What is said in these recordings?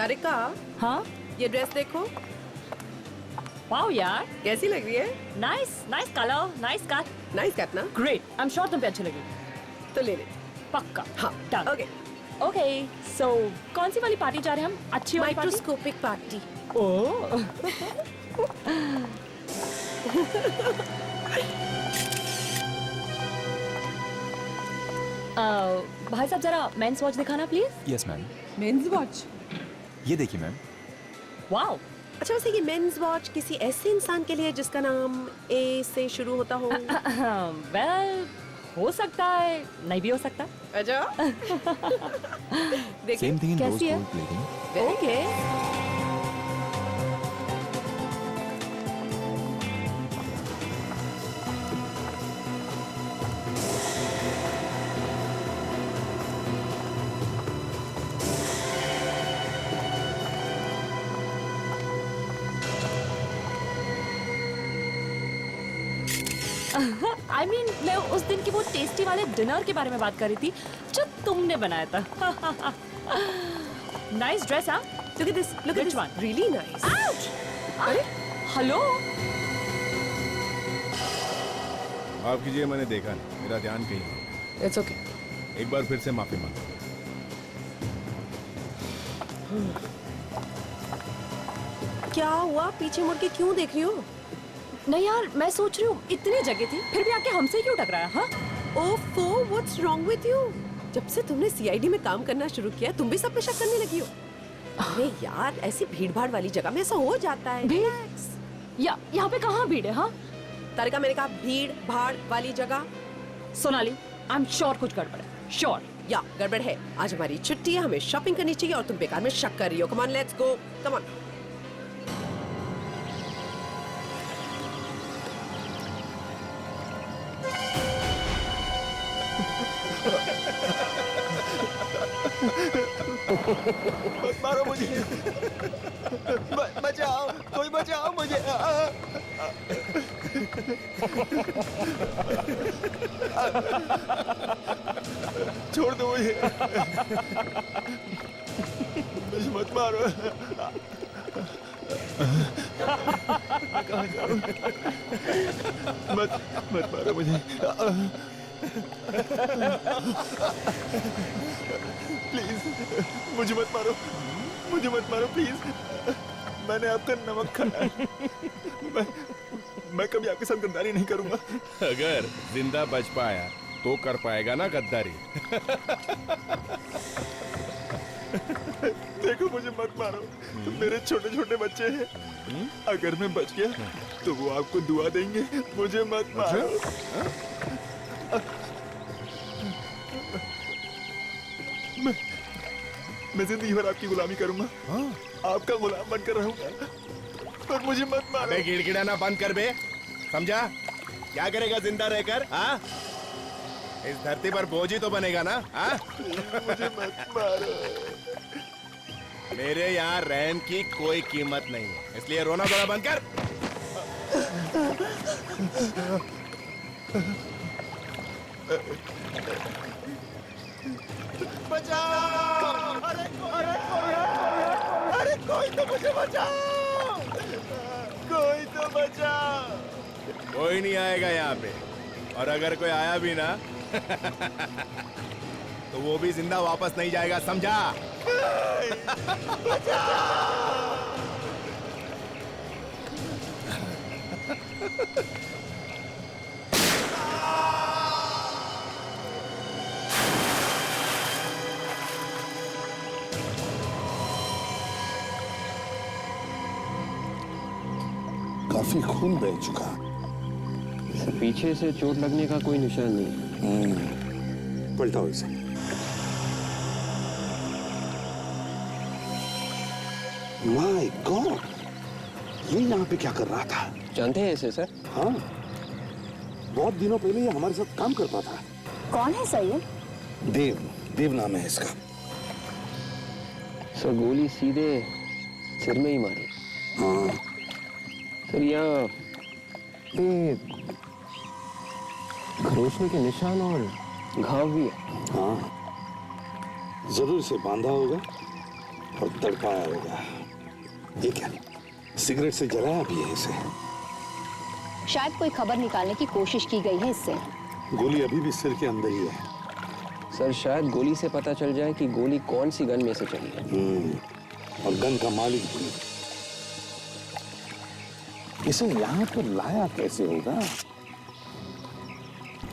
तारिका, हाँ ये ड्रेस देखो। वाओ यार, कैसी लग रही है? Nice nice colour, nice cut, nice cut ना? ग्रेट। आई एम श्योर तुम पे अच्छी लगेगी। तो ले ले। पक्का। हाँ डन। ओके। ओके सो कौन सी वाली पार्टी जा रहे हैं हम? अच्छी वाली पार्टी? Microscopic party. ओह भाई साहब जरा मेंस वॉच दिखाना please. Yes ma'am. Men's watch? ये देखिए मैम। वाओ। अच्छा, वैसे ये मेंस वॉच किसी ऐसे इंसान के लिए जिसका नाम ए से शुरू होता हो? वेल हो सकता है, नहीं भी हो सकता। अच्छा देखिए सेम थिंग इन रोज कैसी है? Gold plating. Okay I mean, मैं उस दिन की वो टेस्टी वाले डिनर के बारे में बात कर रही थी जो तुमने बनाया था। नाइस ड्रेस हाँ। Look at this, look at Which this. one? Really nice. Ouch! अरे हेलो। माफ कीजिए, मैंने देखा नहीं, मेरा ध्यान कहीं और। It's okay. एक बार फिर से माफी मांगता हूँ। क्या हुआ? पीछे मुड़ के क्यों देख रही हो? नहीं यार, मैं सोच रही हूँ इतनी जगह थी फिर भी आके हमसे क्यों टकराया? हाँ ओफो, what's wrong with you? जब से तुमने सीआईडी में काम करना शुरू किया तुम भी सब पे शक करने लगी हो। अरे यार, ऐसी भीड़ भाड़ वाली जगह में ऐसा हो जाता है। भीड़? Relax. यहाँ पे कहाँ भीड़ है? हाँ तारिका, मैंने कहा भीड़ भाड़ वाली जगह। सोनाली, आई एम श्योर कुछ गड़बड़ है। श्योर या गड़बड़ है। आज हमारी छुट्टी है, हमें शॉपिंग करनी चाहिए और तुम बेकार में शक कर रही हो। Come on, let's go, come on. मारो मुझे। बचाओ, कोई बचाओ मुझे। छोड़ दो मुझे। मुझे मत मारो। कहाँ जाऊँ? मत मारो मुझे। प्लीज मुझे मत मारो, मुझे मत मारो प्लीज। मैंने आपका नमक खाया है। मैं कभी आपके साथ गद्दारी नहीं करूंगा। अगर जिंदा बच पाया तो कर पाएगा ना गद्दारी। देखो मुझे मत मारो, मेरे छोटे छोटे बच्चे हैं। अगर मैं बच गया तो वो आपको दुआ देंगे। मुझे मत मारो। मैं जिंदगी भर आपकी गुलामी करूंगा। आपका गुलाम बनकर रहूंगा, पर मुझे मत मारो। अबे गिड़गिड़ाना बंद कर बे, समझा? क्या करेगा जिंदा रहकर? हाँ, इस धरती पर बोझ ही तो बनेगा ना। हाँ, मुझे मत मारो। मेरे यहाँ रहम की कोई कीमत नहीं है, इसलिए रोना धोना बंद कर। बचाओ! अरे कोई तो मुझे बचाओ! कोई तो बचाओ! कोई नहीं आएगा यहाँ पे, और अगर कोई आया भी ना तो वो भी जिंदा वापस नहीं जाएगा, समझा? काफी खून बह चुका। पीछे से चोट लगने का कोई निशान नहीं। पलटाओ इसे। माय गॉड, ये यहाँ पे क्या कर रहा था? जानते हैं इसे सर? हाँ, बहुत दिनों पहले ये हमारे साथ काम करता था। कौन है सर ये? देव नाम है इसका। सर गोली सीधे सिर में ही मारी। हाँ, सर यहाँ पे खरोचने के निशान और घाव भी है। हाँ, जरूर इसे बांधा होगा और तड़पाया होगा। ये क्या, सिगरेट से जलाया भी है इसे? शायद कोई खबर निकालने की कोशिश की गई है इससे। गोली अभी भी सिर के अंदर ही है। सर शायद गोली से पता चल जाए कि गोली कौन सी गन में से चली है। और गन का मालिक भी। इसे यहाँ पर लाया कैसे होगा?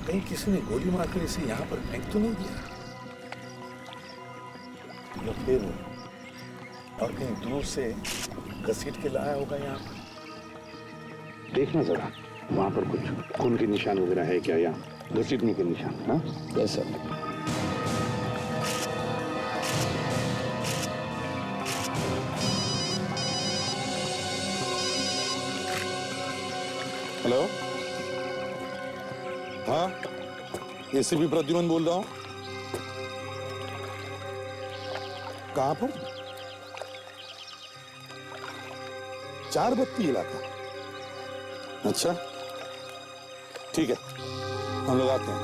कहीं किसी ने गोली मारकर इसे यहाँ पर फेंक तो नहीं दिया? या फिर और कहीं दूर से घसीट के लाया होगा यहाँ पर? देखना जरा, वहां पर कुछ खून के निशान वगैरह है क्या, या घसीटने के निशान? हाँ, यस सर। हेलो, हाँ, एसीपी प्रद्युमन बोल रहा हूँ। कहाँ पर? चार बत्ती इलाका। अच्छा, ठीक है, हम लोग आते हैं।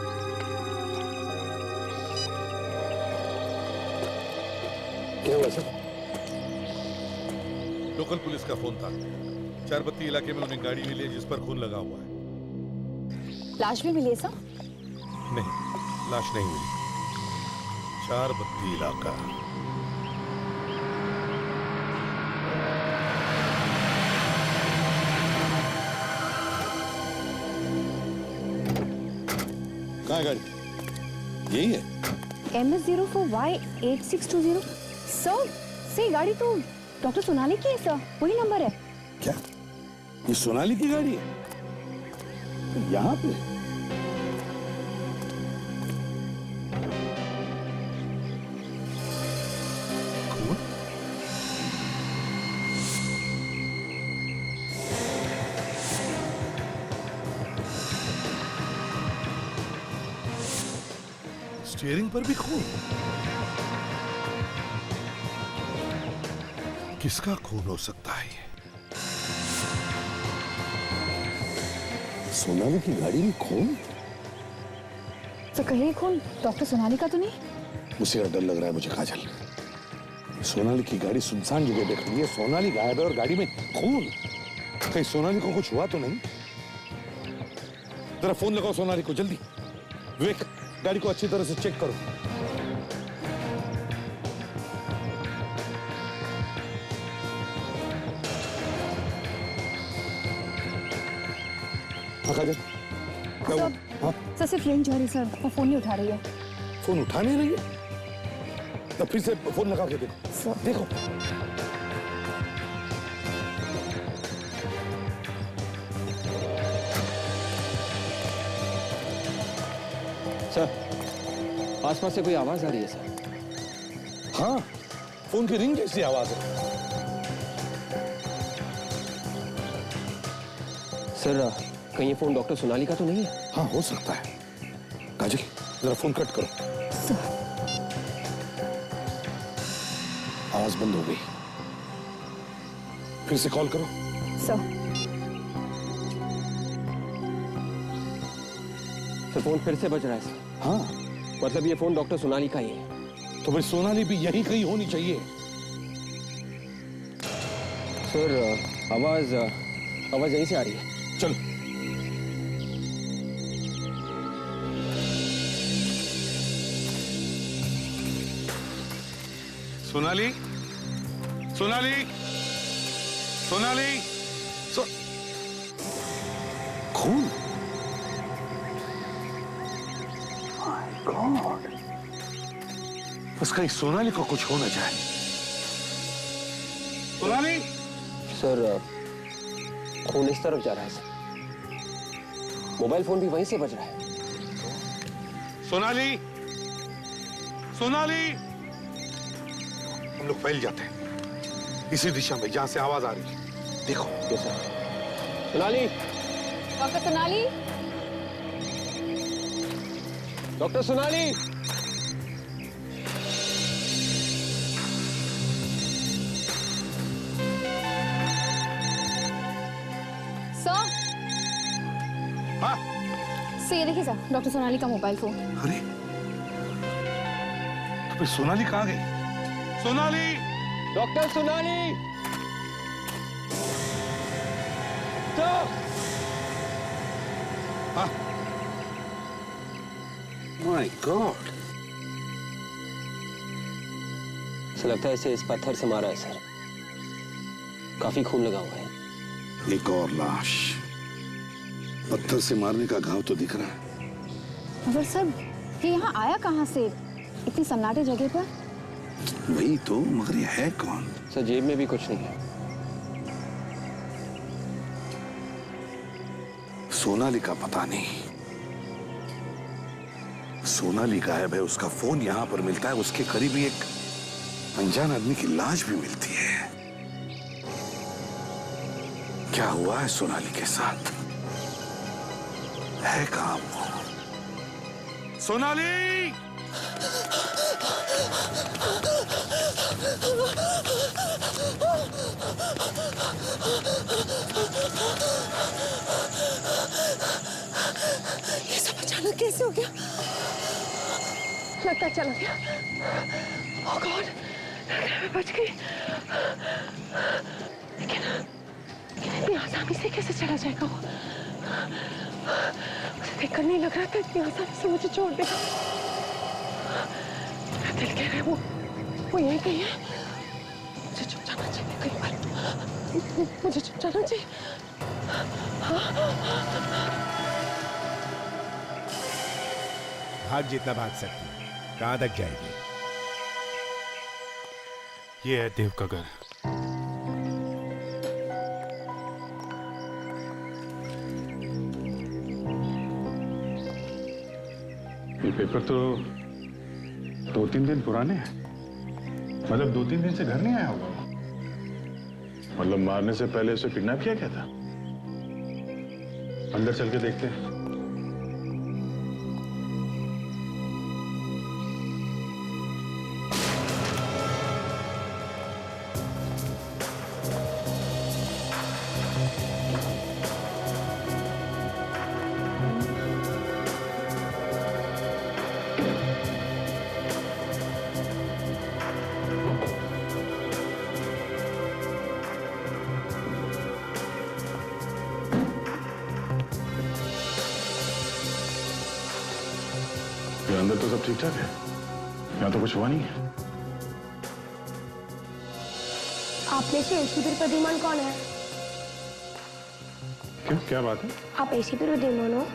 क्या हुआ सर? लोकल पुलिस का फोन था। चारबत्ती इलाके में उन्हें गाड़ी मिली है जिस पर खून लगा हुआ है। लाश भी मिली है सर? नहीं, लाश नहीं मिली। चारबत्ती इलाका। कहाँ है गाड़ी? यही है? MS04Y8620। सर, से गाड़ी तो डॉक्टर सोनाली की है सर, वही नंबर है। क्या ये सोनाली की गाड़ी है? यहाँ पे? खून? स्टीयरिंग पर भी खून? किसका खून हो सकता है ये? सोनाली की गाड़ी में खून? तो कहीं खून डॉक्टर सोनाली का तो नहीं? मुझे डर लग रहा है मुझे, काजल। सोनाली की गाड़ी सुनसान जगह पे खड़ी है, सोनाली गायब है और गाड़ी में खून। कहीं सोनाली को कुछ हुआ तो नहीं? जरा फोन लगाओ सोनाली को, जल्दी। विवेक, गाड़ी को अच्छी तरह से चेक करो। हाँ काजल, क्या हुआ? हाँ, सर सिर्फ रेंज जा रही सर, वो फोन नहीं उठा रही है। फोन उठा नहीं रही है? तो फिर से फोन लगा के देखो। सर देखो। सर आसपास से कोई आवाज आ रही है सर। हाँ, फोन की रिंग जैसी आवाज है। सर कहीं ये फोन डॉक्टर सोनाली का तो नहीं है? हाँ, हो सकता है। काजल, जरा फोन कट करो। आवाज बंद हो गई। फिर से कॉल करो। सर फोन फिर से बज रहा है सर। हाँ, मतलब ये फोन डॉक्टर सोनाली का ही है। तो फिर सोनाली भी यहीं कहीं होनी चाहिए। सर आवाज यहीं से आ रही है। चलो। सोनाली, सोनाली, सोनाली, खून। माय गॉड, बस कहीं सोनाली को कुछ हो न जाए। सोनाली, सर खून इस तरफ जा रहा है सर। मोबाइल फोन भी वहीं से बज रहा है। सोनाली, सोनाली, हम लोग फैल जाते हैं इसी दिशा में जहां से आवाज आ रही है। देखो। Yes sir. Sonali, doctor Sonali, doctor Sonali. Sir हाँ, सर ये देखिए सर, डॉक्टर सोनाली का मोबाइल फोन। अरे, तो फिर सोनाली कहाँ गई? Sonali, doctor Sonali, my God, ऐसा लगता है इसे इस पत्थर से मारा है सर। काफी खून लगा हुआ है। एक और लाश। पत्थर से मारने का घाव तो दिख रहा है। मगर सर ये यहाँ आया कहाँ से इतनी सन्नाटे जगह पर? वही तो, मगर ये है कौन? सर जेब में भी कुछ नहीं है। सोनाली का पता नहीं। सोनाली गायब है, उसका फोन यहाँ पर मिलता है, उसके करीब ही एक अनजान आदमी की लाश भी मिलती है। क्या हुआ है सोनाली के साथ? है कहां वो? सोनाली! ये सब अचानक कैसे हो गया? लगता चला गया। ओह गॉड, मैं बच गई। लेकिन इतनी आसानी से कैसे चला जाएगा वो? उसे देखकर नहीं लग रहा था इतनी आसानी से मुझे छोड़ देगा। दिल कह रहा है वो यहीं कहीं है। मुझे चुप जाना चाहिए कई बार। मुझे चुप जाना चाहिए। भाग जितना भाग सकती है। कहां तक जाएगी? ये है देव का घर। ये पेपर तो 2-3 दिन पुराने हैं। मतलब 2-3 दिन से घर नहीं आया होगा। मतलब मारने से पहले उसे किडनैप किया क्या था? अंदर चल के देखते हैं। अंदर तो सब ठीक ठाक है, यहाँ तो कुछ हुआ नहीं है। आप में से एसीपी प्रद्युमन कौन है? क्यों, क्या बात है? आप एसीपी प्रद्युमन हो?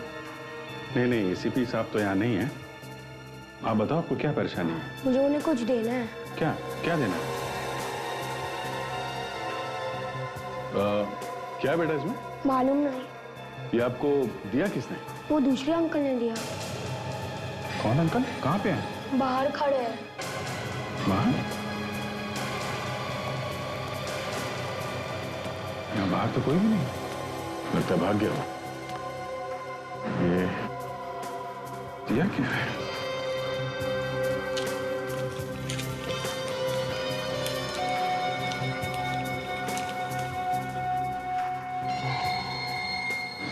नहीं, एसीपी साहब तो यहाँ नहीं है। आप बताओ, आपको क्या परेशानी है? मुझे उन्हें कुछ देना है। क्या देना है? क्या बेटा इसमें? मालूम नहीं। ये आपको दिया किसने? वो दूसरे अंकल ने दिया। कौन अंकल? कहाँ पे हैं? बाहर खड़े हैं। बाहर? यहाँ बाहर तो कोई भी नहीं। लगता है भाग गया वो। ये दिया क्या है?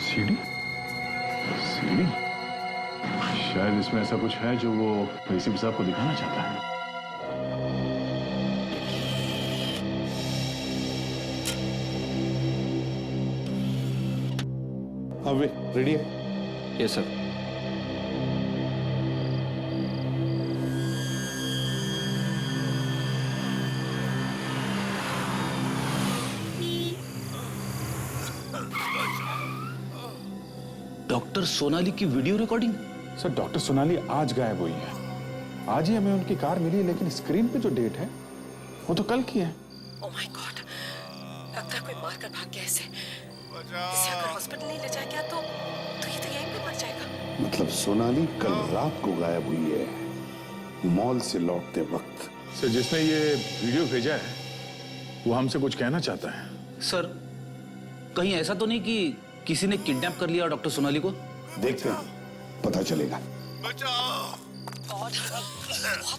सीढ़ी? शायद इसमें ऐसा कुछ है जो वो एसीपी साहब को दिखाना चाहता है। अब रेडी है? Yes sir. डॉक्टर सोनाली की video recording? Sir, doctor Sonali आज गायब हुई है। आज ही हमें उनकी कार मिली है, लेकिन स्क्रीन पे जो डेट है वो तो कल की है। ओह माय गॉड, लगता है कोई मार कर भाग गया इसे। इसे अगर हॉस्पिटल नहीं ले जाया गया तो ये तो यहीं पे मर जाएगा। मतलब सोनाली कल रात को गायब हुई है, मॉल से लौटते वक्त। सर, जिसने ये वीडियो भेजा है वो हमसे कुछ कहना चाहता है। सर, कहीं ऐसा तो नहीं कि किसी ने किडनैप कर लिया डॉक्टर सोनाली को? देखते हैं, पता चलेगा। गॉड, बहुत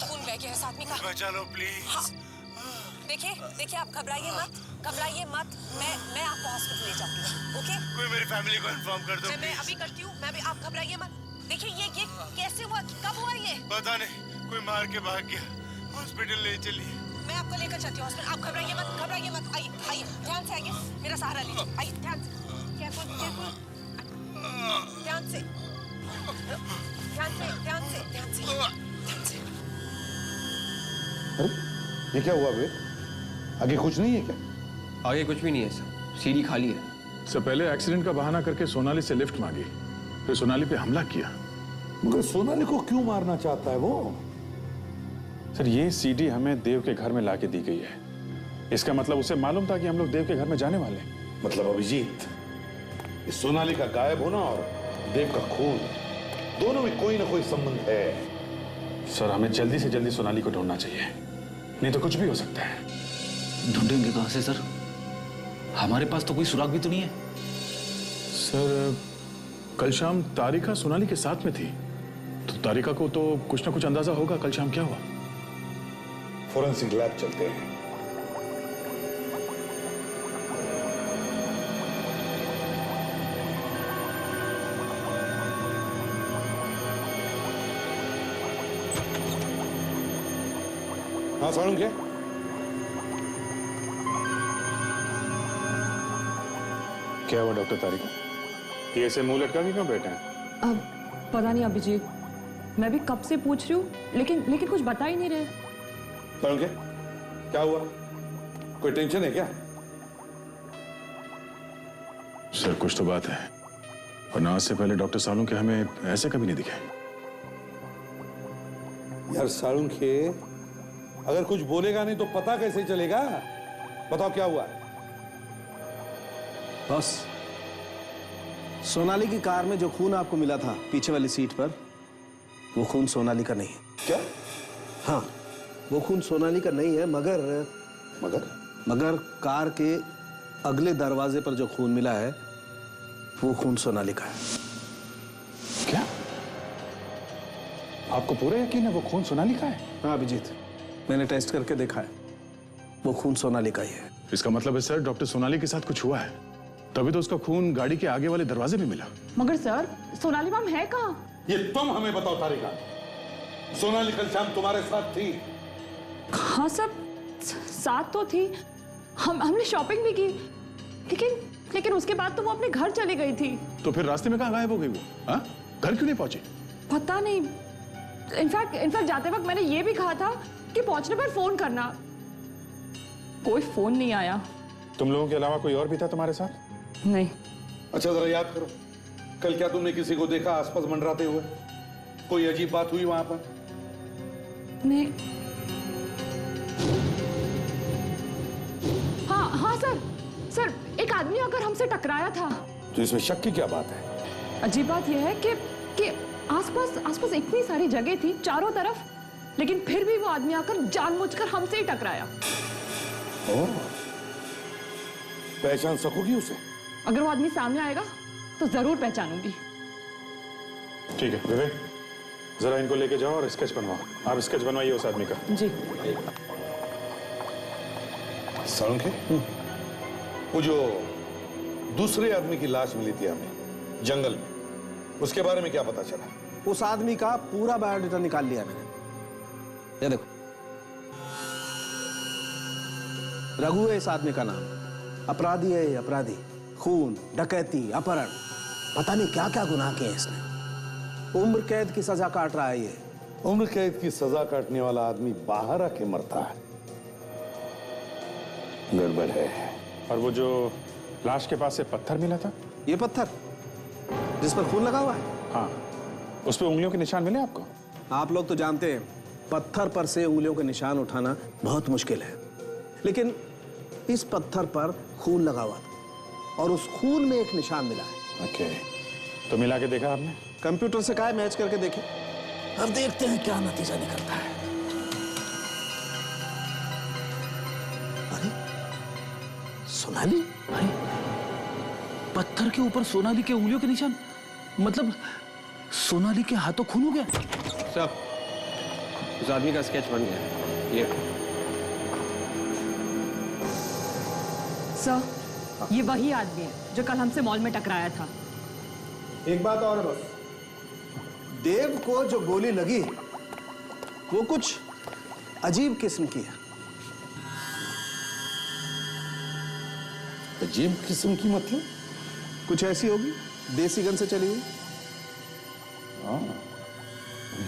खून बह गया इस आदमी का। बचा लो प्लीज। देखिए आप घबराइए मत। मैं आपको हॉस्पिटल ले जाऊंगी। ओके? कोई मेरी फैमिली को इन्फॉर्म कर दो। मैं अभी करती हूँ। आप घबराइए मत। देखिए ये कैसे हुआ, कब हुआ ये? पता नहीं, कोई मार के भाग गया। हॉस्पिटल ले चलिए। मैं आपको लेकर चलती हूँ हॉस्पिटल। आप घबराइए मत, आइए आइए, ध्यान से आइए, मेरा सहारा लीजिए, आइए ध्यान से, केयरफुल केयरफुल, ध्यान से ध्यान से ध्यान से ध्यान से ध्यान से। अरे ये क्या हुआ बे? आगे कुछ नहीं है क्या? आगे कुछ भी नहीं है सर, सीढ़ी खाली है। सर पहले एक्सीडेंट का बहाना करके सोनाली से लिफ्ट मांगी, फिर सोनाली पे हमला किया। मगर सोनाली को क्यों मारना चाहता है वो? सर ये सीडी हमें देव के घर में लाके दी गई है। इसका मतलब उसे मालूम था कि हम लोग देव के घर में जाने वाले हैं। मतलब अभिजीत, इस सोनाली का गायब होना और देव का खून, दोनों में कोई ना कोई संबंध है। सर हमें जल्दी से जल्दी सोनाली को ढूंढना चाहिए, नहीं तो कुछ भी हो सकता है। ढूंढेंगे कहां से सर? हमारे पास तो कोई सुराग भी तो नहीं है। सर कल शाम तारिका सोनाली के साथ में थी, तो तारिका को तो कुछ ना कुछ अंदाजा होगा कल शाम क्या हुआ। फोरेंसिक लैब चलते हैं। हाँ साड़ू क्या? क्या हुआ डॉक्टर तारिका? ये ऐसे मुंह लटका के क्यों बैठे हैं? अब पता नहीं अभिजीत, मैं भी कब से पूछ रही हूँ, लेकिन कुछ बता ही नहीं रहे। साड़ू क्या हुआ? कोई टेंशन है क्या? सर कुछ तो बात है, वरना आज से पहले डॉक्टर सालुंखे हमें ऐसे कभी नहीं दिखे। यार साळुंखे, अगर कुछ बोलेगा नहीं तो पता कैसे चलेगा? बताओ क्या हुआ? बॉस, सोनाली की कार में जो खून आपको मिला था पीछे वाली सीट पर, वो खून सोनाली का नहीं है। क्या? हाँ, वो खून सोनाली का नहीं है, मगर कार के अगले दरवाजे पर जो खून मिला है वो खून सोनाली का है। क्या? आपको पूरा यकीन है वो खून सोनाली का है? हाँ अभिजीत, मैंने टेस्ट करके देखा है, वो खून सोनाली का ही है। इसका मतलब है सर डॉक्टर सोनाली के साथ कुछ हुआ है, तभी तो उसका खून गाड़ी के आगे वाले दरवाजे में मिला। मगर सर सोनाली मैम है कहाँ? ये तुम हमें बताओ तारिका, सोनाली कल शाम तुम्हारे साथ थी? हाँ सर, साथ तो थी, हमने शॉपिंग भी की, लेकिन उसके बाद तो वो अपने घर चली गई थी। तो फिर रास्ते में कहाँ गायब हो गई वो? हाँ? घर क्यों नहीं पहुंची? पता नहीं, इनफैक्ट जाते वक्त मैंने ये भी कहा था कि पहुंचने पर फोन करना, कोई फोन नहीं आया। तुम लोगों के अलावा कोई और भी था तुम्हारे साथ? नहीं। अच्छा जरा याद करो, कल क्या तुमने किसी को देखा आसपास मंडराते हुए? कोई अजीब बात हुई वहां पर? नहीं। हाँ सर एक आदमी आकर हमसे टकराया था। तो इसमें शक की क्या बात है? अजीब बात यह है कि आसपास इतनी सारी जगह थी चारों तरफ, लेकिन फिर भी वो आदमी आकर जानबूझकर हमसे ही टकराया। ओह, पहचान सकोगी उसे? अगर वो आदमी सामने आएगा तो जरूर पहचानूंगी। ठीक है विवेक, जरा इनको लेके जाओ और स्केच बनवाओ। आप स्केच बनवाइए उस आदमी का। जी। साळुंखे, वो जो दूसरे आदमी की लाश मिली थी हमें जंगल में, उसके बारे में क्या पता चला? उस आदमी का पूरा बायोडाटा निकाल लिया मैंने। ये देखो, रघु है इस आदमी का नाम, अपराधी है, अपराधी, खून, डकैती, अपहरण, पता नहीं क्या क्या गुनाह किए इसने। उम्र कैद की सजा काट रहा है ये। उम्र कैद की सजा काटने वाला आदमी बाहर आके मरता है, गड़बड़ है। और वो जो लाश के पास से पत्थर मिला था, ये पत्थर जिस पर खून लगा हुआ है? हाँ, उस पे उंगलियों के निशान मिले आपको? आप लोग तो जानते हैं पत्थर पर से उंगलियों के निशान उठाना बहुत मुश्किल है, लेकिन इस पत्थर पर खून लगा हुआ था और उस खून में एक निशान मिला है। ओके, तो मिला के देखा आपने? कंप्यूटर से कहा मैच करके देखें, अब देखते हैं क्या नतीजा निकलता है। अरे सोनाली, अरे पत्थर के ऊपर सोनाली के उंगलियों के निशान, मतलब सोनाली के हाथों खून हो गया। सब उस आदमी का स्केच बन गया। ये सर, ये वही आदमी है जो कल हमसे मॉल में टकराया था। एक बात और है बस, देव को जो गोली लगी वो कुछ अजीब किस्म की है। अजीब किस्म की मतलब? कुछ ऐसी होगी, देसी गन से चली हुई। हाँ,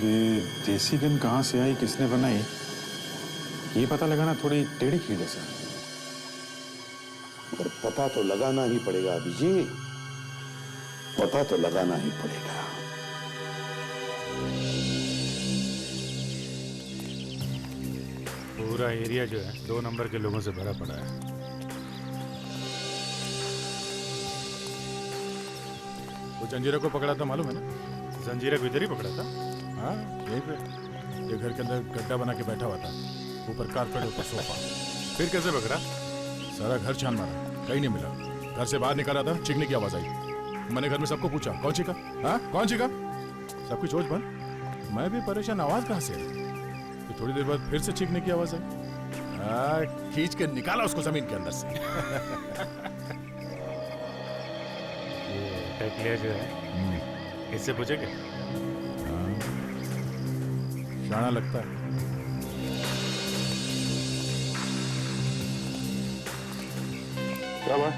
ये देसी गन कहाँ से आई, किसने बनाई, ये पता लगाना थोड़ी टेढ़ी खीर जैसा। पर पता तो लगाना ही पड़ेगा अभिजीत, पता तो लगाना ही पड़ेगा। पूरा एरिया जो है 2 नंबर के लोगों से भरा पड़ा है। वो जंजीरा को पकड़ा था मालूम है ना? जंजीरा को इधर ही पकड़ा था। हाँ, यहीं पे ये घर के अंदर गड्ढा बना के बैठा हुआ था, ऊपर कारपेट, ऊपर सोफा। फिर कैसे पकड़ा? सारा घर छान मारा, कहीं नहीं मिला। घर से बाहर निकला था, चीखने की आवाज आई। मैंने घर में सबको पूछा, कौन चीखा? हाँ, कौन चीखा? सबकी सोच बंद। मैं भी परेशान, आवाज कहाँ से? तो थोड़ी देर बाद फिर से चीखने की आवाज आई। खींच के निकाला उसको जमीन के अंदर से। ये टकलिया जो है, इससे पूछेंगे? शाना लगता है। क्या बात,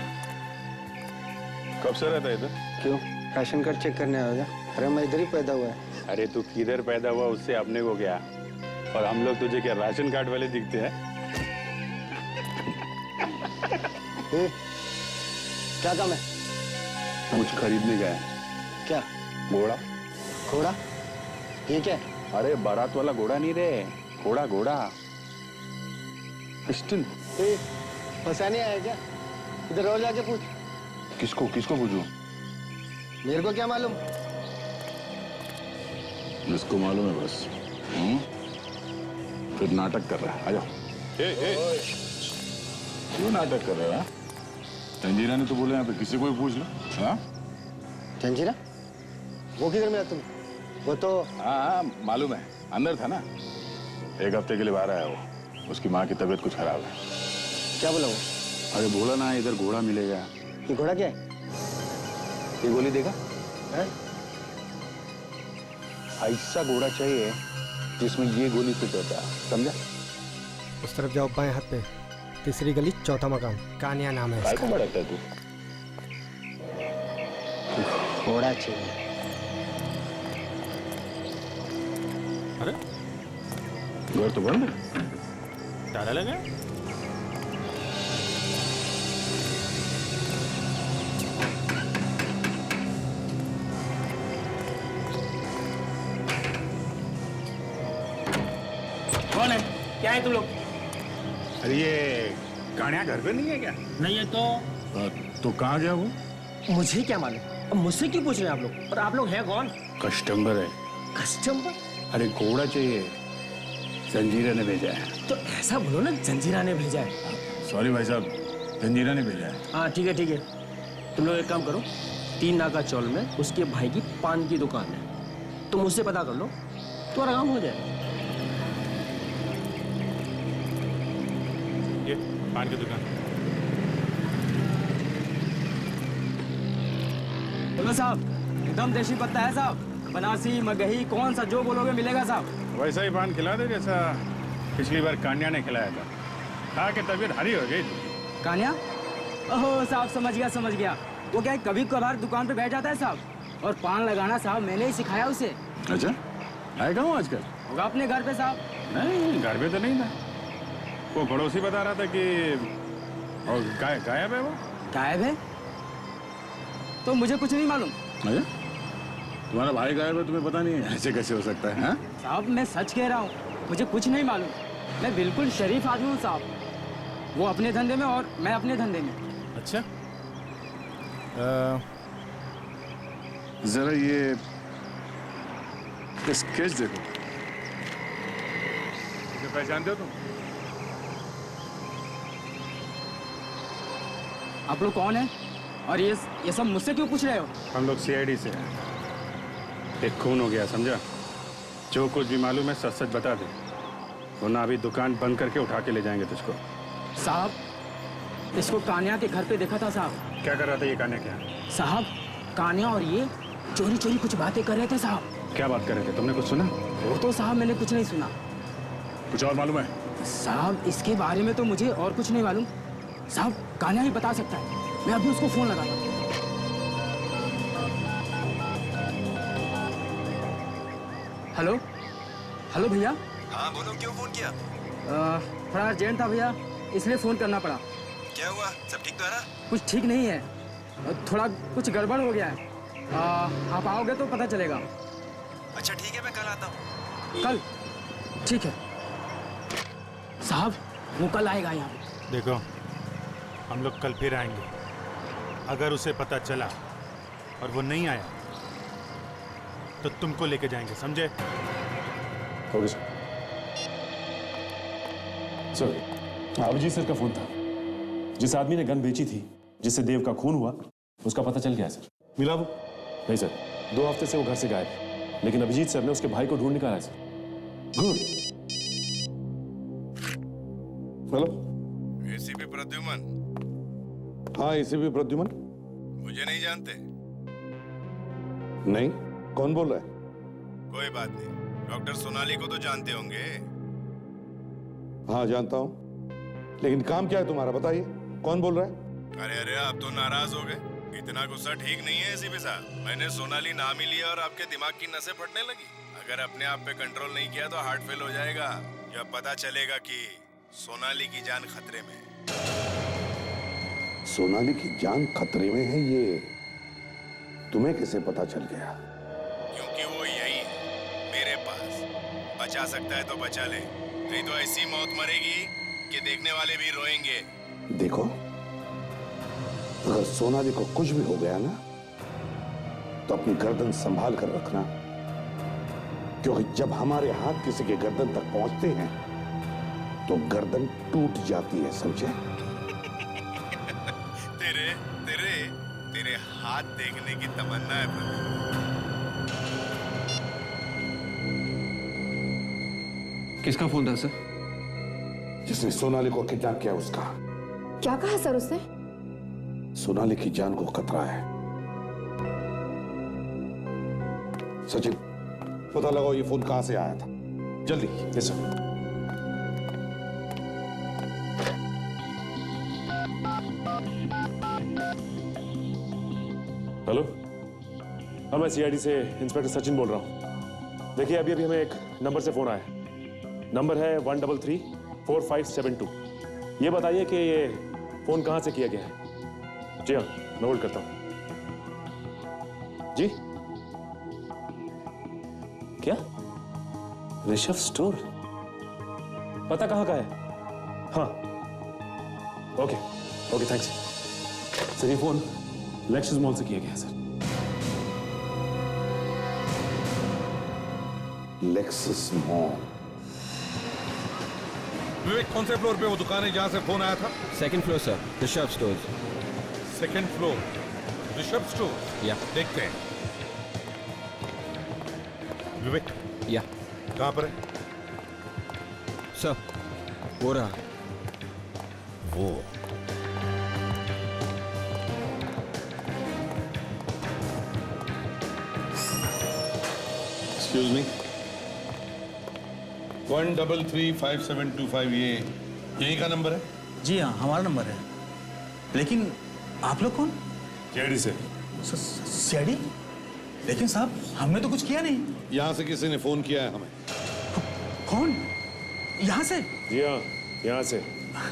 कब से रहता है इधर? क्यों, राशन कार्ड चेक करने आएगा? अरे मैं इधर ही पैदा हुआ है। अरे तू किधर पैदा हुआ उससे अपने को क्या, और हम लोग तुझे क्या राशन कार्ड वाले दिखते हैं? क्या काम है? कुछ खरीदने गए। क्या? घोड़ा। घोड़ा? ये क्या? अरे बारात वाला घोड़ा नहीं रे, घोड़ा घोड़ा। पिस्टल। फंसाने आया क्या? इधर और जाके पूछ। किसको किसको पूछूं? मेरे को क्या मालूम? जिसको मालूम है बस। फिर नाटक कर रहा है, आ जाओ। क्यों नाटक कर रहा है? जंजीरा ने तो बोला यहाँ पे किसी को भी पूछ लो। हाँ, जंजीरा? वो किधर मिला तुम? वो तो हाँ मालूम है, अंदर था ना। 1 हफ्ते के लिए बाहर आया वो, उसकी माँ की तबीयत कुछ खराब है। क्या बोला वो? अरे बोला ना इधर घोड़ा मिलेगा। ये घोड़ा क्या है? ये गोली देगा? है? ऐसा घोड़ा चाहिए जिसमें ये गोली फिट होता है, समझा? उस तरफ जाओ, बाएं हाथ पे, 3री गली, 4था मकान, कान्या नाम है काय को भड़कता है तू? घोड़ा चाहिए। अरे घर तो बंद है, ताला लगा। कौन है? क्या है तुम लोग? अरे ये कान्या घर पे नहीं है क्या? नहीं है तो कहाँ गया वो? मुझे क्या मालूम, अब मुझसे क्यों पूछ रहे हैं आप लोग? और आप लोग हैं कौन? कस्टमर है। कस्टमर? अरे घोड़ा चाहिए, जंजीरा ने भेजा है। तो ऐसा बोलो ना, जंजीरा ने भेजा है। सॉरी भाई साहब, जंजीरा ने भेजा है। हाँ ठीक है ठीक है, तुम लोग एक काम करो, 3 नाका चौल में उसके भाई की पान की दुकान है, तुम उससे पता कर लो, तुम्हारा काम हो जाएगा। ये पान की दुकान। बोलो साहब, एकदम देसी पत्ता है साहब, बनासी मगही कौन सा जो बोलोगे मिलेगा साहब। वैसा ही पान खिला दे जैसा पिछली बार कान्या ने खिलाया था, खा के तबीयत हरी हो गई। कान्या? ओहो साहब, समझ गया। वो क्या है, कभी कभार दुकान पे बैठ जाता है साहब, और पान लगाना साहब मैंने ही सिखाया उसे। अच्छा, आएगा हूँ आजकल? होगा अपने घर पे साहब। नहीं, घर पे तो नहीं था, वो पड़ोसी बता रहा था कि और गायब है वो। गायब है? तो मुझे कुछ नहीं मालूम। अच्छा, तुम्हारा भाई गायब है, तुम्हें पता नहीं है? ऐसे कैसे हो सकता है? हाँ? साहब मैं सच कह रहा हूँ, मुझे कुछ नहीं मालूम, मैं बिल्कुल शरीफ आदमी हूँ साहब, वो अपने धंधे में और मैं अपने धंधे में। अच्छा, जरा ये स्केच देखो, इसे पहचानते हो तुम? आप लोग कौन हैं? और ये सब मुझसे क्यों पूछ रहे हो? हम लोग CID से हैं। एक खून हो गया, समझा? जो कुछ भी मालूम है सच सच बता दे, वरना अभी दुकान बंद करके उठा के ले जाएंगे तुझको। साहब, इसको कान्या के घर पे देखा था साहब। क्या कर रहा था ये कान्या? क्या साहब, कान्या और ये चोरी चोरी कुछ बातें कर रहे थे साहब। क्या बात कर रहे थे? तुमने कुछ सुना? वो तो साहब मैंने कुछ नहीं सुना। कुछ और मालूम है? साहब इसके बारे में तो मुझे और कुछ नहीं मालूम साहब, कान्या ही बता सकता है। मैं अभी उसको फोन लगाता हूँ। हेलो हेलो भैया। हाँ बोलो, क्यों फोन किया? थोड़ा अर्जेंट था भैया, इसलिए फोन करना पड़ा। क्या हुआ? सब ठीक तो है ना? कुछ ठीक नहीं है, थोड़ा कुछ गड़बड़ हो गया है। आप आओगे तो पता चलेगा। अच्छा ठीक है, मैं कल आता हूँ। कल? ठीक है साहब, वो कल आएगा यहाँ पे। देखो, हम लोग कल फिर आएंगे। अगर उसे पता चला और वो नहीं आया तो तुमको लेके जाएंगे, समझे? Okay sir. अभिजीत सर का फोन था। जिस आदमी ने गन बेची थी, जिससे देव का खून हुआ, उसका पता चल गया सर। मिला वो? नहीं सर, 2 हफ्ते से वो घर से गायब है, लेकिन अभिजीत सर ने उसके भाई को ढूंढ निकाला है sir. Good. Hello, ACP Pradyuman. हाँ एसीपी प्रद्युमन। मुझे नहीं जानते? नहीं, कौन बोल रहा है? कोई बात नहीं, डॉक्टर सोनाली को तो जानते होंगे। हाँ जानता हूँ, लेकिन काम क्या है तुम्हारा, बताइए कौन बोल रहा है? अरे अरे, आप तो नाराज हो गए। इतना गुस्सा ठीक नहीं है एसीपी साहब। मैंने सोनाली नाम ही लिया और आपके दिमाग की नसें फटने लगी। अगर अपने आप पे कंट्रोल नहीं किया तो हार्ट फेल हो जाएगा। जब पता चलेगा कि सोनाली की जान खतरे में है। सोनाली की जान खतरे में है, ये तुम्हें कैसे पता चल गया? क्योंकि वो यही है मेरे पास। बचा सकता है तो बचा ले, नहीं तो ऐसी मौत मरेगी कि देखने वाले भी रोएंगे। देखो, अगर सोनाली को कुछ भी हो गया ना, तो अपनी गर्दन संभाल कर रखना, क्योंकि जब हमारे हाथ किसी के गर्दन तक पहुंचते हैं तो गर्दन टूट जाती है, समझे? तेरे तेरे तेरे हाथ देखने की तमन्ना है प्रभु। किसका फोन था सर? जिसने सोनाली को किडनैप किया उसका। क्या कहा सर उसने? सोनाली की जान को खतरा है। सचिन, पता लगाओ ये फोन कहां से आया था, जल्दी। Yes sir. हेलो, हाँ मैं सीआईडी से इंस्पेक्टर सचिन बोल रहा हूँ। देखिए अभी हमें एक नंबर से फोन आया। नंबर है 1334572। ये बताइए कि ये फोन कहाँ से किया गया है? जी हाँ, मैं होल्ड करता हूँ। जी क्या? ऋषभ स्टोर? पता कहाँ का है? हाँ ओके ओके थैंक्स सर। ये फोन लेक्सस मॉल से किया गया है सर। Lexus mall? विवेक, कौन से फ्लोर पे वो दुकान है जहां से फोन आया था? 2nd floor sir, Rishabh stores. 2nd floor, Rishabh store. या देखते हैं। विवेक, या कहां पर है? सर वो रहा। वो एक्सक्यूज मी, 1335725 ये यही का नंबर है? जी हाँ, हमारा नंबर है। लेकिन आप लोग कौन? सीआईडी से। सीआईडी? लेकिन साहब हमने तो कुछ किया नहीं। यहां से किसी ने फोन किया है हमें। कौन? यहाँ से? जी हाँ, यहाँ से।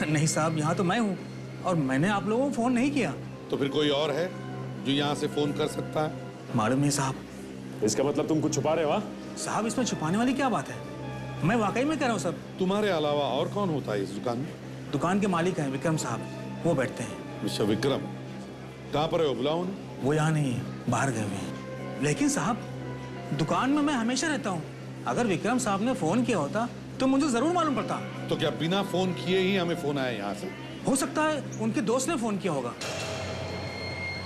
नहीं साहब, यहाँ तो मैं हूँ और मैंने आप लोगों को फोन नहीं किया। तो फिर कोई और है जो यहाँ से फोन कर सकता है? मालूम नहीं साहब। इसका मतलब तुम कुछ छुपा रहे हो? साहब इसमें छुपाने वाली क्या बात है? मैं वाकई में कह रहा हूँ सब। तुम्हारे अलावा और कौन होता है इस दुकान में? दुकान के मालिक हैं विक्रम साहब, वो बैठते हैं। मिस्टर विक्रम, कहाँ पर है वो? बुलाओ उन्हें। वो यहाँ नहीं है, बाहर गए हुए हैं। लेकिन साहब दुकान में मैं हमेशा रहता हूँ। अगर विक्रम साहब ने फोन किया होता तो मुझे जरूर मालूम पड़ता। तो क्या बिना फोन किए ही हमें फोन आया यहाँ से? हो सकता है उनके दोस्त ने फोन किया होगा।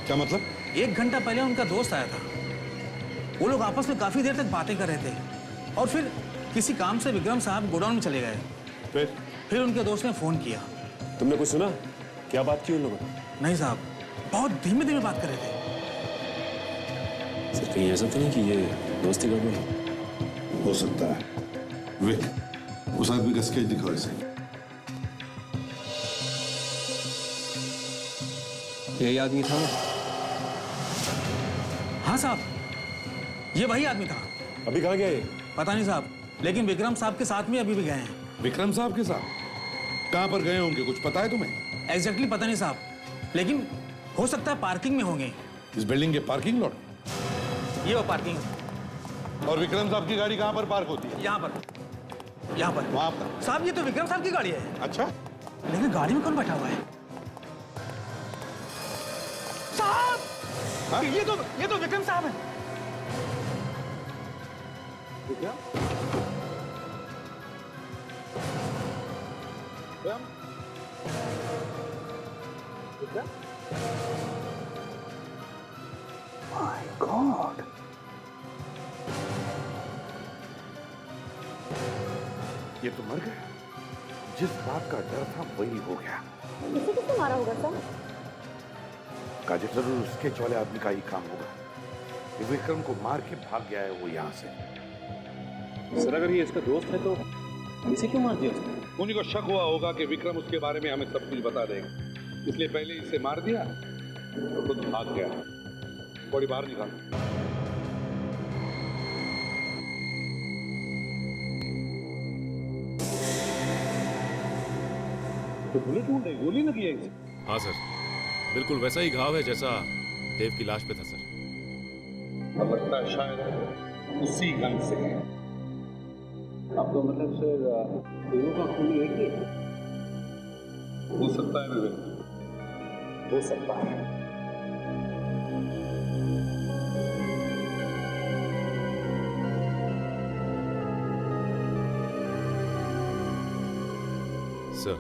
क्या मतलब? 1 घंटा पहले उनका दोस्त आया था। वो लोग आपस में काफी देर तक बातें कर रहे थे और फिर किसी काम से विक्रम साहब गोडाउन में चले गए। फिर उनके दोस्त ने फोन किया। तुमने कुछ सुना? क्या बात की उन लोगों ने? नहीं साहब, बहुत धीमे धीमे बात कर रहे थे। सर कहीं ऐसा तो नहीं कि ये दोस्ती गड़बड़ है? हो सकता है। विक, उस आदमी का स्केच दिखाओ इसे। यही आदमी था वो? हाँ साहब, ये वही आदमी था। अभी कहाँ गया ये? पता नहीं साहब, लेकिन विक्रम साहब के साथ में अभी भी गए हैं। विक्रम साहब के साथ? कहाँ पर गए होंगे, कुछ पता है तुम्हें? एग्जैक्टली पता नहीं साहब, लेकिन हो सकता है पार्किंग में होंगे। इस बिल्डिंग के पार्किंग लॉट? ये वो पार्किंग। और विक्रम साहब की गाड़ी कहाँ पर पार्क होती है? यहाँ पर, यहाँ पर। वहाँ पर? साहब ये तो विक्रम साहब की गाड़ी है। अच्छा, लेकिन गाड़ी में कौन बैठा हुआ है? साहब, हाँ? ये तो विक्रम साहब है। विक्रम? विक्रम? My God! ये तो मर गया। जिस बात का डर था वही हो गया। इसे किसने मारा होगा सर? काजल, जरूर उसके वाले आदमी का ही काम होगा। ये विक्रम को मार के भाग गया है वो यहाँ से। सर अगर ये इसका दोस्त है तो इसे क्यों मार दिया उसने? उन्हीं को शक हुआ होगा कि विक्रम उसके बारे में हमें सब कुछ बता देगा, इसलिए पहले इसे मार दिया तो खुद भाग गया। बॉडी बाहर निकाल। तो गोली क्यों नहीं? गोली लगी है इसे? हाँ सर, बिल्कुल वैसा ही घाव है जैसा देव की लाश पे था सर। अब लगता है शायद उसी गन से है। अब तो मतलब सर दोनों का खून एक ही है। हो सकता है विवेक, हो सकता है। सर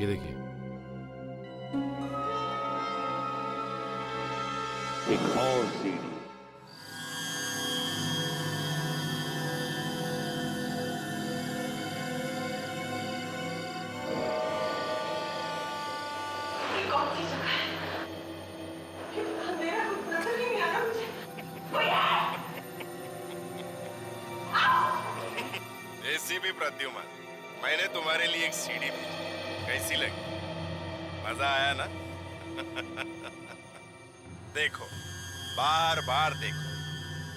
ये देखिए, एक और सीढ़ी। कौन सी जगह है? अंधेरा कुछ नजर ही नहीं आ रहा मुझे। कोई है? एसीपी प्रद्युमन, मैंने तुम्हारे लिए एक सीढ़ी भेजी, कैसी लगी? मजा आया ना? देखो, बार बार देखो,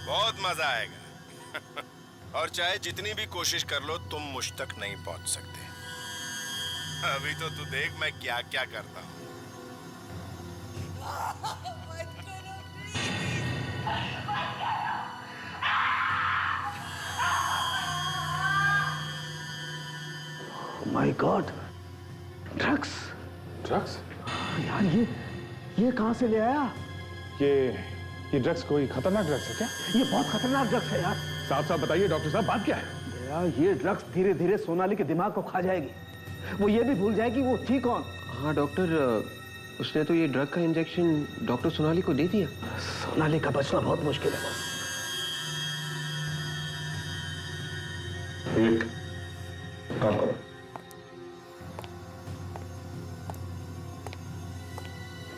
बहुत मजा आएगा। और चाहे जितनी भी कोशिश कर लो तुम मुझ तक नहीं पहुंच सकते। अभी तो तू देख मैं क्या क्या करता हूं। My God! ड्रग्स? ड्रग्स? यार ये कहाँ से ले आया? ये ड्रग्स कोई खतरनाक ड्रग्स है क्या? ये बहुत खतरनाक ड्रग्स है यार। साहब साहब बताइए डॉक्टर साहब, बात क्या है? यार ये ड्रग्स धीरे धीरे सोनाली के दिमाग को खा जाएगी। वो ये भी भूल जाएगी वो थी कौन। हाँ डॉक्टर, उसने तो ये ड्रग का इंजेक्शन डॉक्टर सोनाली को दे दिया। सोनाली का बचना बहुत मुश्किल है बस। एक काम करो,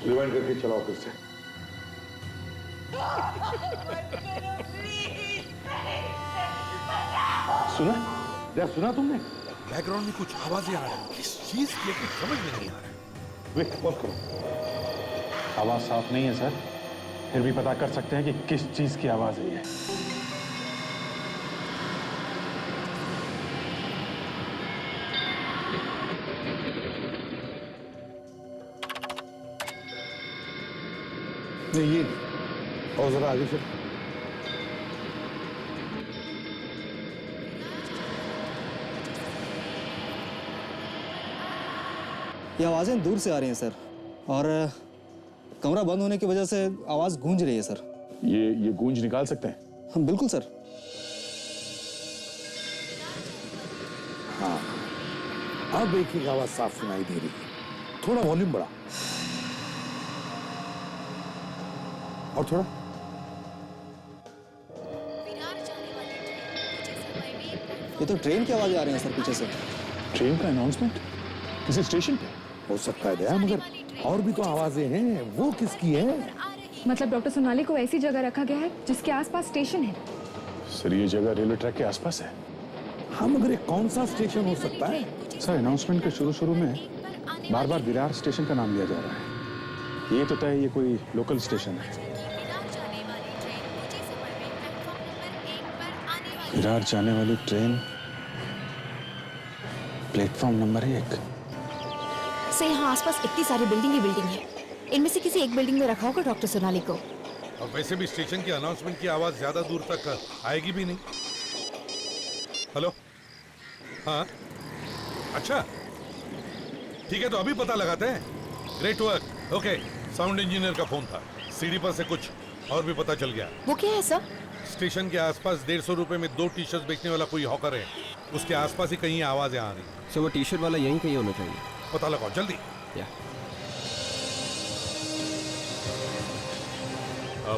रिवाइंड करके चलाओ फिर से। सुना? यार सुना तुमने? बैकग्राउंड में कुछ आवाजें आ रही हैं, किस चीज की है कुछ समझ में नहीं आ रहा है। वेट, पॉज करो। आवाज साफ नहीं है सर, फिर भी पता कर सकते हैं कि किस चीज की आवाज है ये। नहीं ये और जरा आगे से। ये आवाज़ें दूर से आ रही हैं सर, और कमरा बंद होने की वजह से आवाज़ गूंज रही है सर। ये गूंज निकाल सकते हैं? हम बिल्कुल सर। हाँ, अब एक ही आवाज साफ सुनाई दे रही है। थोड़ा वॉल्यूम बढ़ा और थोड़ा। ये तो ट्रेन की आवाज़ें आ रही हैं सर पीछे से। ट्रेन का अनाउंसमेंट किसी स्टेशन पे हो सकता है दया, मगर और भी तो आवाजें हैं, वो किसकी है? मतलब डॉक्टर सोनाली को ऐसी जगह रखा गया है जिसके आसपास स्टेशन है। सर ये जगह रेलवे ट्रैक के आसपास है। हाँ मगर ये कौन सा स्टेशन हो सकता है? सर अनाउंसमेंट के शुरू में बार बार विरार स्टेशन का नाम लिया जा रहा है। ये तो तय ये कोई लोकल स्टेशन है। विरार जाने वाली ट्रेन प्लेटफॉर्म नंबर 1। से यहाँ आसपास इतनी सारी बिल्डिंग ही बिल्डिंग है, इनमें से किसी एक बिल्डिंग में रखा होगा डॉक्टर सोनाली को। और वैसे भी स्टेशन की अनाउंसमेंट की आवाज ज्यादा दूर तक आएगी भी नहीं। हेलो, हाँ, अच्छा ठीक है, तो अभी पता लगाते हैं। Great work. Okay, sound engineer का फोन था, सीडी पर से कुछ और भी पता चल गया। वो क्या है सर? स्टेशन के आसपास 150 रुपए में 2 टी शर्ट बेचने वाला कोई हॉकर है, उसके आसपास ही कहीं आवाजें आ रही। सर वो टी शर्ट वाला यहीं कहीं होना चाहिए। पता लगाओ जल्दी।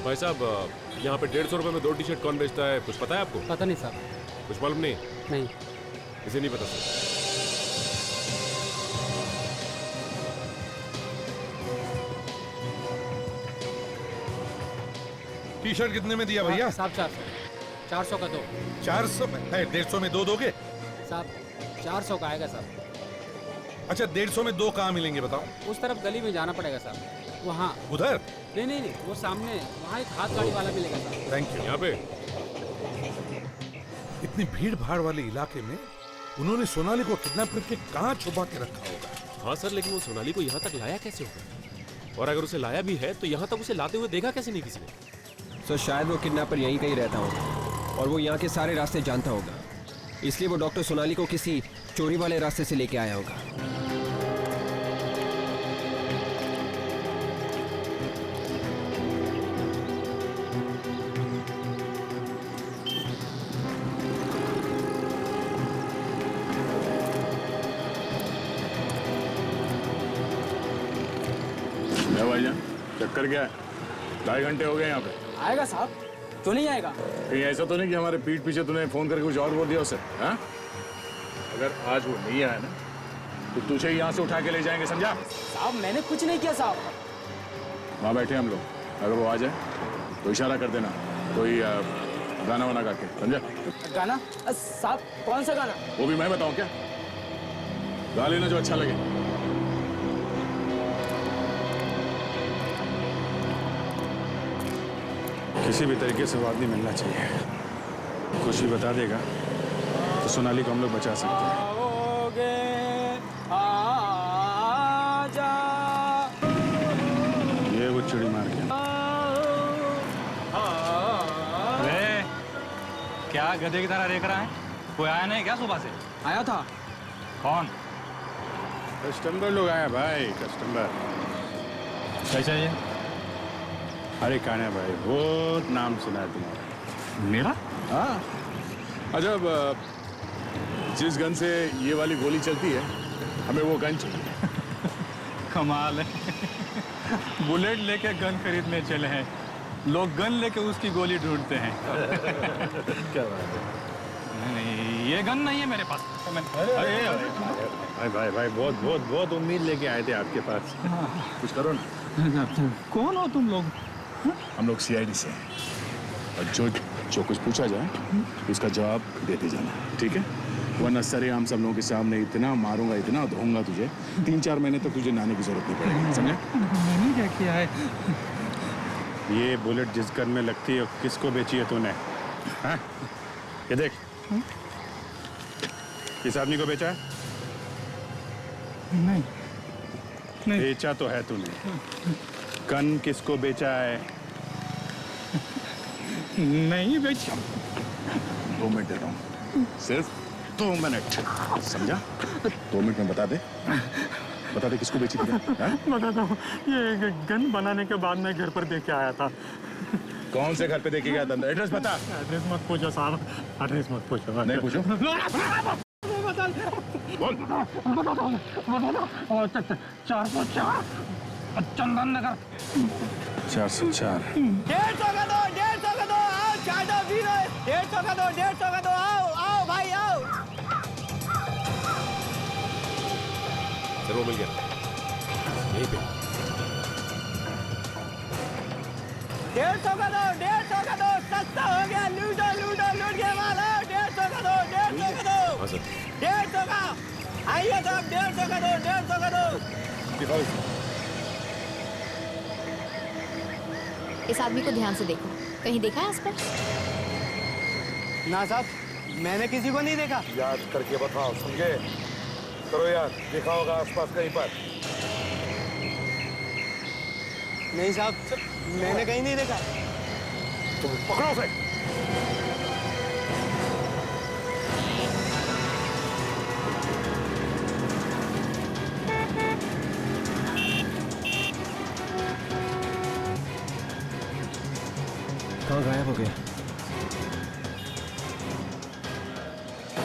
भाई साहब, यहाँ पे 150 रुपए में 2 टी शर्ट कौन बेचता है, कुछ पता है आपको? पता नहीं साहब। कुछ मालूम नहीं? नहीं। इसे नहीं पता सर। टी शर्ट कितने में दिया भैया? साहब 400 का दो। 400 में है, 150 में 2 दोगे? साहब 400 का आएगा साहब। अच्छा, 150 में 2 कहाँ मिलेंगे बताओ? उस तरफ गली में जाना पड़ेगा साहब, वहाँ। उधर? नहीं, वो सामने वहाँ एक हाथ गाड़ी वाला मिलेगा साहब। Thank you. यहाँ पे इतनी भीड़ भाड़ वाले इलाके में उन्होंने सोनाली को किडनैप करके कहाँ छुपा के रखा होगा? हाँ सर, लेकिन वो सोनाली को यहाँ तक लाया कैसे होगा? और अगर उसे लाया भी है तो यहाँ तक उसे लाते हुए देखा कैसे नहीं किसी ने? सर शायद वो किडनैपर यहीं कहीं रहता होगा और वो यहाँ के सारे रास्ते जानता होगा, इसलिए वो डॉक्टर सोनाली को किसी चोरी वाले रास्ते से लेके आया होगा। भाईजान, चक्कर क्या है? 2.5 घंटे हो गए यहाँ पे। आएगा साहब, क्यों नहीं आएगा? कहीं ऐसा तो नहीं कि हमारे पीठ पीछे तूने फोन करके कुछ और बोल दिया उसे? हाँ? अगर आज वो नहीं आया ना तो तुझे यहाँ से उठा के ले जाएंगे, समझा? साहब मैंने कुछ नहीं किया साहब। वहाँ बैठे हम लोग, अगर वो आ जाए तो इशारा कर देना, कोई गाना वाना गा के, समझा? गाना? साहब कौन सा गाना? वो भी मैं बताऊँ क्या? गा लेना जो अच्छा लगे। किसी भी तरीके से वो आदमी मिलना चाहिए। कुछ भी बता देगा तो सोनाली को हम लोग बचा सकते हैं। ये वो चिड़ी मार के। अरे क्या गधे की तरह देख रहा है? कोई आया नहीं क्या सुबह से? आया था। कौन? कस्टमर लोग आए भाई, कस्टमर। क्या चाहिए? अरे कान्हा भाई, बहुत नाम सुना है तुम्हारा। मेरा? हाँ, अच्छा, जिस गन से ये वाली गोली चलती है हमें वो गन चाहिए। कमाल है। बुलेट लेके गन खरीदने चले हैं, लोग गन लेके उसकी गोली ढूंढते हैं। क्या बात है? नहीं, ये गन नहीं है मेरे पास। भाई भाई भाई, बहुत बहुत बहुत उम्मीद लेके आए थे आपके पास। कुछ करो ना। कौन हो तुम लोग? हम लोग CID से हैं और जो कुछ पूछा जाए उसका जवाब देते जाना, ठीक है? वरना सरेआम सब लोगों के सामने इतना मारूंगा, इतना धोऊंगा तुझे, 3-4 महीने तक तुझे नहाने की जरूरत नहीं पड़ेगी, समझे? मैंने क्या किया है? ये बुलेट जिस गन में लगती है किसको बेची है तूने? हाँ? ये देख, किस आदमी को बेचा है? नहीं, बेचा तो है तूने। गन किसको बेचा है? नहीं बेचा। 2 मिनट दे रहा हूँ, सिर्फ 2 मिनट, समझा? 2 मिनट में बता दे किसको बेची थी? बताता हूँ, ये गन बनाने के बाद मैं घर पर देख के आया था। कौन से घर पे देखे गया था? एड्रेस बता। एड्रेस मत पूछो साहब, एड्रेस मत पूछो। नहीं पूछो? बोल। 404 चंदन नगर। 404। 150 का दो, 150 का दो, आओ चाय दो, पी लो। 150 का दो, 150 का दो, आओ भाई आओ। सर वो मिल गया, यहीं पे। 150 का दो, 150 का दो, सस्ता हो गया, लूटो लूटो लूट के माल। 150 का दो, 150 का दो। हाँ सर। 150 का, आइए साहब, 150 का दो, 150 का दो। इस आदमी को ध्यान से देखो, कहीं देखा है आसपास? ना साहब, मैंने किसी को नहीं देखा। याद करके बताओ, समझे? करो यार, देखा होगा आसपास कहीं पर। नहीं साहब, मैंने कहीं नहीं देखा। तुम पकड़ो उसे। कहाँ गायब हो गया?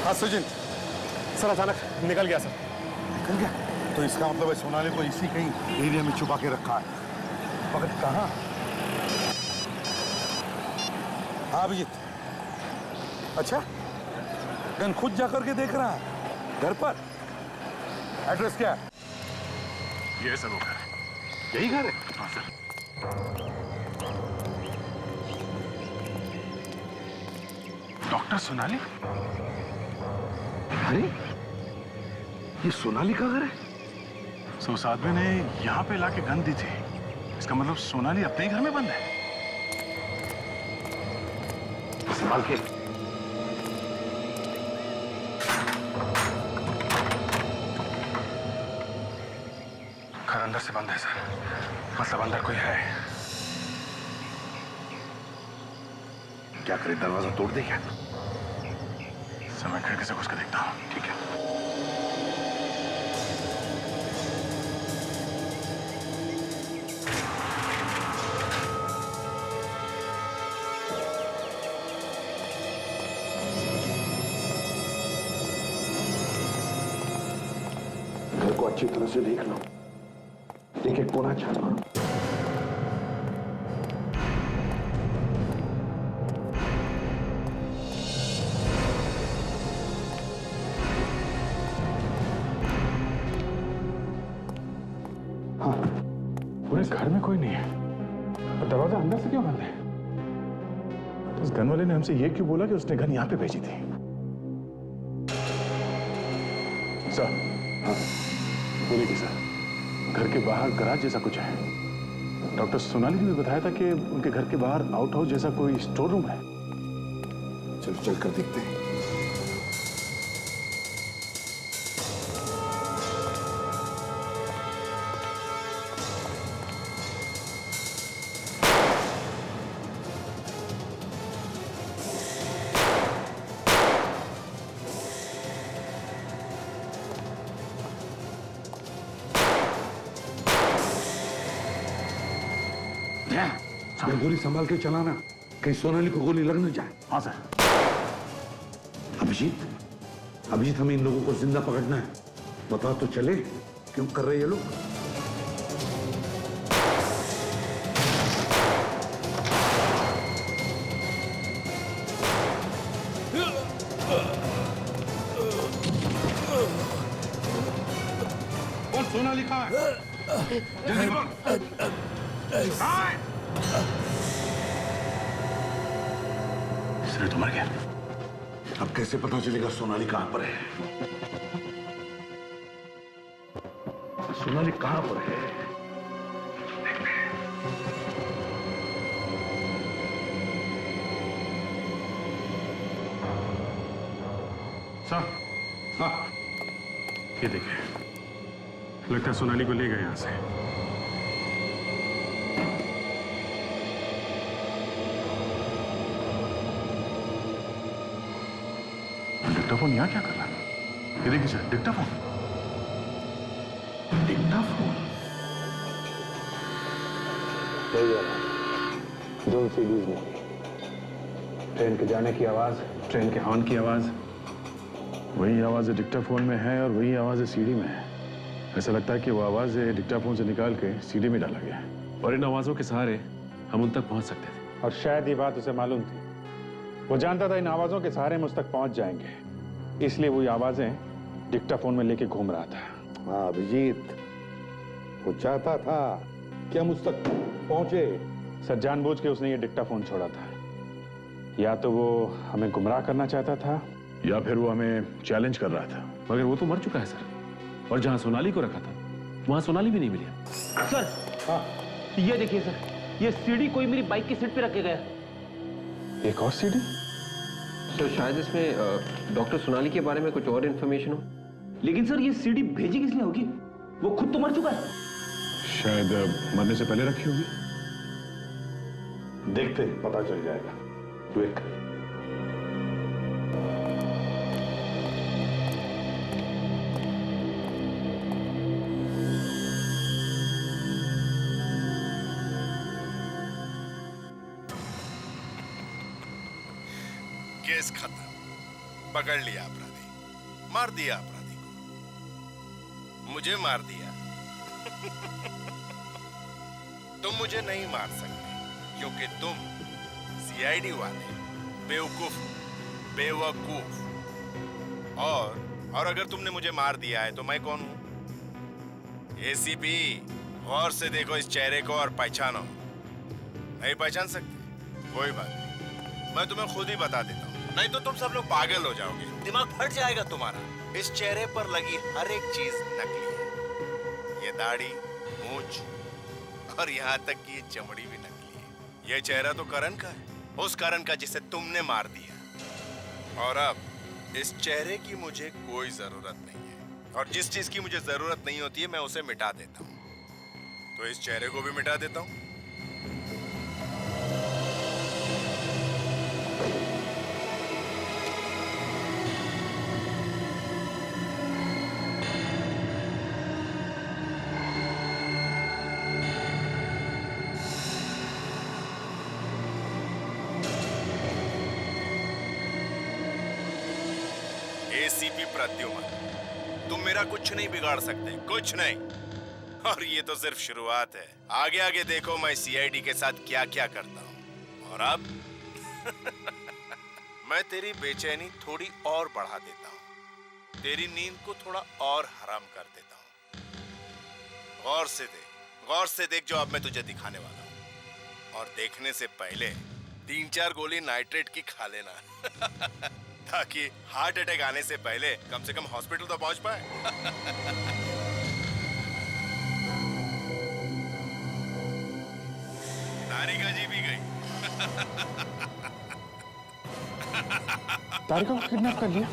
हाँ सचिन, सर अचानक निकल गया सर। निकल गया? तो इसका मतलब है सोनाली को इसी कहीं एरिया में छुपा के रखा है। मगर कहाँ? हाँ अभिजीत। अच्छा, गन खुद जाकर के देख रहा है घर पर। एड्रेस क्या है? ये सब घर है। यही घर है? हाँ सर। डॉक्टर सोनाली? अरे ये सोनाली का घर है? सो उस आदमी ने यहाँ पे लाके गन दी थी। इसका मतलब सोनाली अपने ही घर में बंद है। संभाल के। घर अंदर से बंद है सर। मतलब अंदर कोई है। क्या करे, दरवाजा तोड़ दे क्या? सर मैं खिड़की से घुस के देखता हूँ। ठीक है। घर को अच्छी तरह से देख लो। एक एक कोना छान मारो। पूरे घर में कोई नहीं है और दरवाजा अंदर से क्यों बंद है? तो उस गन वाले ने हमसे ये क्यों बोला कि उसने गन यहाँ पे भेजी थी? सर, हाँ बोलिए कि सर, घर के बाहर गराज जैसा कुछ है। डॉक्टर सोनाली ने भी बताया था कि उनके घर के बाहर आउट हाउस जैसा कोई स्टोर रूम है। चल चल कर देखते हैं। गोली संभाल के चलाना, कहीं सोनाली को गोली लग न जाए। हाँ सर। अभिजीत हमें इन लोगों को जिंदा पकड़ना है। बता तो चले क्यों कर रहे ये लोग? कौन सोनाली कहाँ है? जल्दी बोल। कहाँ है? तो मर गया। अब कैसे पता चलेगा सोनाली कहां पर है? सोनाली कहां पर है? सर, हाँ ये देखिए, लगता है सोनाली को ले गए यहां से। डिक्टाफोन यहाँ क्या कर रहा है? ये देखिए सर, डिक्टाफोन। डिक्टाफोन? दोनों सीडीज में ट्रेन के जाने की आवाज, ट्रेन के हॉर्न की आवाज, वही आवाज डिक्टाफोन में है और वही आवाज सीडी में है। ऐसा लगता है कि वो आवाज डिक्टाफोन से निकाल के सीडी में डाला गया और इन आवाजों के सहारे हम उन तक पहुंच सकते थे। और शायद ये बात उसे मालूम थी। वो जानता था इन आवाजों के सहारे हम उस तक पहुंच जाएंगे, इसलिए वो आवाजें डिक्टाफोन में लेके घूम रहा था। हाँ अभिजीत, वो चाहता था कि हम उस तक पहुंचे। सर जानबूझ के उसने ये डिक्टाफोन छोड़ा था। या तो वो हमें गुमराह करना चाहता था या फिर वो हमें चैलेंज कर रहा था। मगर वो तो मर चुका है सर, और जहां सोनाली को रखा था वहां सोनाली भी नहीं मिली। सर, हाँ ये देखिए सर, ये सीडी कोई मेरी बाइक की सीट पे रख के गया। एक और सीडी? सर शायद इसमें डॉक्टर सोनाली के बारे में कुछ और इन्फॉर्मेशन हो। लेकिन सर ये सीडी भेजी किसने होगी? वो खुद तो मर चुका है। शायद मरने से पहले रखी होगी। देखते पता चल जाएगा। वेट कर। केस खत्म, पकड़ लिया अपराधी, मार दिया अपराधी को, मुझे मार दिया। तुम मुझे नहीं मार सकते क्योंकि तुम सीआईडी वाले बेवकूफ, बेवकूफ। और अगर तुमने मुझे मार दिया है तो मैं कौन हूं? एसीपी, गौर से देखो इस चेहरे को और पहचानो। नहीं पहचान सकते? कोई बात नहीं, मैं तुम्हें खुद ही बता देता हूं, नहीं तो तुम सब लोग पागल हो जाओगे, दिमाग फट जाएगा तुम्हारा। इस चेहरे पर लगी हर एक चीज नकली है। ये दाढ़ी, मूंछ और यहाँ तक कि ये चमड़ी भी नकली है। ये चेहरा तो करण का है, उस करण का जिसे तुमने मार दिया। और अब इस चेहरे की मुझे कोई जरूरत नहीं है, और जिस चीज की मुझे जरूरत नहीं होती है मैं उसे मिटा देता हूँ। तो इस चेहरे को भी मिटा देता हूँ। एसीपी प्रद्युमन, तुम मेरा कुछ नहीं बिगाड़ सकते, कुछ नहीं। और ये तो सिर्फ शुरुआत है, आगे आगे देखो मैं सीआईडी के साथ क्या क्या करता हूँ। और अब मैं तेरी बेचैनी थोड़ी और बढ़ा देता हूँ, तेरी नींद को थोड़ा और हराम कर देता हूँ। गौर से देख, गौर से देख जो अब मैं तुझे दिखाने वाला हूँ। और देखने से पहले 3-4 गोली नाइट्रेट की खा लेना ताकि हार्ट अटैक आने से पहले कम से कम हॉस्पिटल तो पहुंच पाए। तारिका जी भी गई। तारिका को किडनैप कर लिया?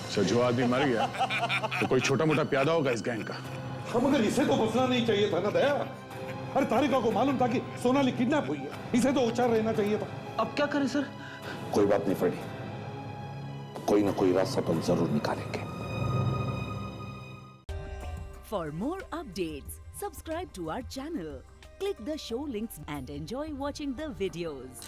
सर जो आदमी मर गया तो कोई छोटा मोटा प्यादा होगा इस गैंग का। मगर इसे तो बचना नहीं चाहिए था ना दया। अरे तारिका को मालूम था कि सोनाली किडनैप हुई है, इसे तो होशियार रहना चाहिए था। अब क्या करें सर? कोई बात नहीं फ्रेडी, कोई ना कोई रास्ता तो जरूर निकालेंगे। For more updates, subscribe to our channel, click the show links and enjoy watching the videos.